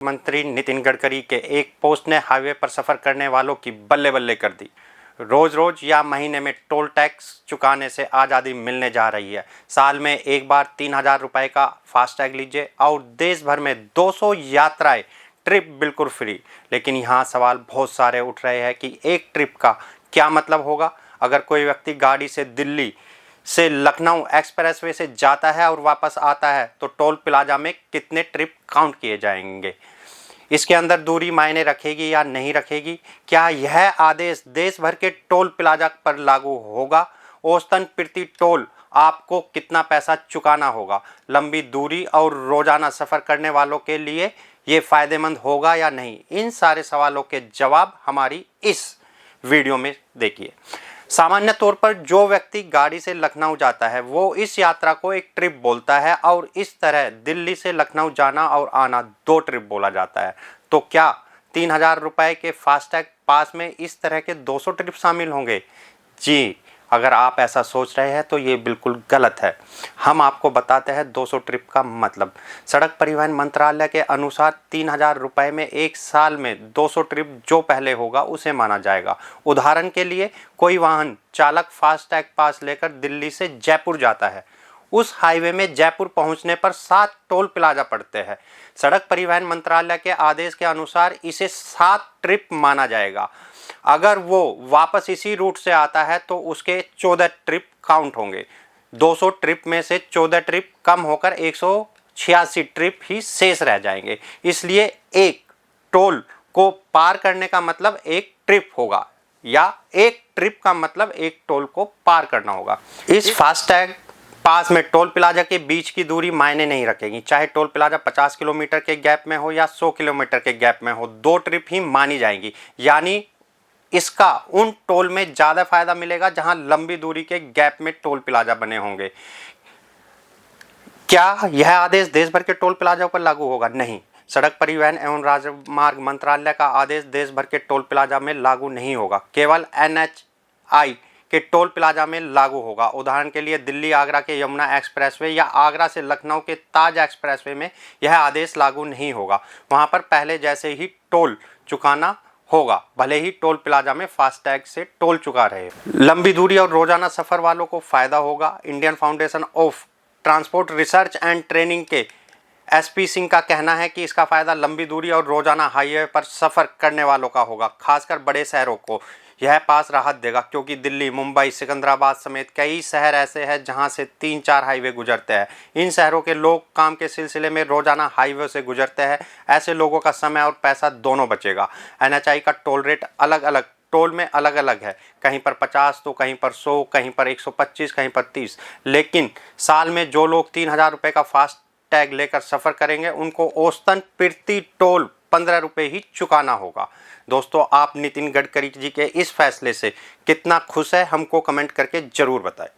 मंत्री नितिन गडकरी के एक पोस्ट ने हाईवे पर सफर करने वालों की बल्ले बल्ले कर दी। रोज रोज या महीने में टोल टैक्स चुकाने से आज़ादी मिलने जा रही है। साल में एक बार 3,000 रुपये का फास्टैग लीजिए और देश भर में 200 यात्राएं ट्रिप बिल्कुल फ्री। लेकिन यहाँ सवाल बहुत सारे उठ रहे हैं कि एक ट्रिप का क्या मतलब होगा। अगर कोई व्यक्ति गाड़ी से दिल्ली से लखनऊ एक्सप्रेसवे से जाता है और वापस आता है तो टोल प्लाजा में कितने ट्रिप काउंट किए जाएंगे, इसके अंदर दूरी मायने रखेगी या नहीं रखेगी, क्या यह आदेश देश भर के टोल प्लाजा पर लागू होगा, औसतन प्रति टोल आपको कितना पैसा चुकाना होगा, लंबी दूरी और रोजाना सफ़र करने वालों के लिए ये फ़ायदेमंद होगा या नहीं, इन सारे सवालों के जवाब हमारी इस वीडियो में देखिए। सामान्य तौर पर जो व्यक्ति गाड़ी से लखनऊ जाता है वो इस यात्रा को एक ट्रिप बोलता है और इस तरह दिल्ली से लखनऊ जाना और आना 2 ट्रिप बोला जाता है। तो क्या 3,000 रुपये के फास्टैग पास में इस तरह के 200 ट्रिप शामिल होंगे? जी, अगर आप ऐसा सोच रहे हैं तो ये बिल्कुल गलत है। हम आपको बताते हैं 200 ट्रिप का मतलब। सड़क परिवहन मंत्रालय के अनुसार 3,000 रुपये में एक साल में 200 ट्रिप जो पहले होगा उसे माना जाएगा। उदाहरण के लिए कोई वाहन चालक फास्टैग पास लेकर दिल्ली से जयपुर जाता है। उस हाईवे में जयपुर पहुंचने पर 7 टोल प्लाजा पड़ते हैं। सड़क परिवहन मंत्रालय के आदेश के अनुसार इसे 7 ट्रिप माना जाएगा। अगर वो वापस इसी रूट से आता है तो उसके 14 ट्रिप काउंट होंगे। 200 ट्रिप में से 14 ट्रिप कम होकर 186 ट्रिप ही शेष रह जाएंगे। इसलिए एक टोल को पार करने का मतलब एक ट्रिप होगा या एक ट्रिप का मतलब एक टोल को पार करना होगा। इस फास्टैग पास में टोल प्लाजा के बीच की दूरी मायने नहीं रखेगी, चाहे टोल प्लाजा 50 किलोमीटर के गैप में हो या 100 किलोमीटर के गैप में हो, 2 ट्रिप ही मानी जाएंगी। यानी इसका उन टोल में ज़्यादा फायदा मिलेगा जहां लंबी दूरी के गैप में टोल प्लाजा बने होंगे। क्या यह आदेश देश भर के टोल प्लाजा पर लागू होगा? नहीं। सड़क परिवहन एवं राजमार्ग मंत्रालय का आदेश देश भर के टोल प्लाजा में लागू नहीं होगा, केवल NHAI के टोल प्लाजा में लागू होगा। उदाहरण के लिए दिल्ली आगरा के यमुना एक्सप्रेसवे या आगरा से लखनऊ के ताज एक्सप्रेसवे में यह आदेश लागू नहीं होगा। वहां पर पहले जैसे ही टोल चुकाना होगा, भले ही टोल प्लाजा में फास्टैग से टोल चुका रहे। लंबी दूरी और रोजाना सफर वालों को फायदा होगा। Indian foundation of transport research and training के SP सिंह का कहना है कि इसका फायदा लंबी दूरी और रोजाना हाईवे पर सफर करने वालों का होगा। खासकर बड़े शहरों को यह पास राहत देगा, क्योंकि दिल्ली, मुंबई, सिकंदराबाद समेत कई शहर ऐसे हैं जहां से 3-4 हाईवे गुजरते हैं। इन शहरों के लोग काम के सिलसिले में रोजाना हाईवे से गुजरते हैं। ऐसे लोगों का समय और पैसा दोनों बचेगा। NHAI का टोल रेट अलग अलग टोल में अलग अलग है, कहीं पर 50 तो कहीं पर 100, कहीं पर 125, कहीं पर 30। लेकिन साल में जो लोग 3,000 रुपये का फास्ट टैग लेकर सफ़र करेंगे उनको औसतन प्रति टोल 15 रुपये ही चुकाना होगा। दोस्तों, आप नितिन गडकरी जी के इस फैसले से कितना खुश है हमको कमेंट करके ज़रूर बताएं।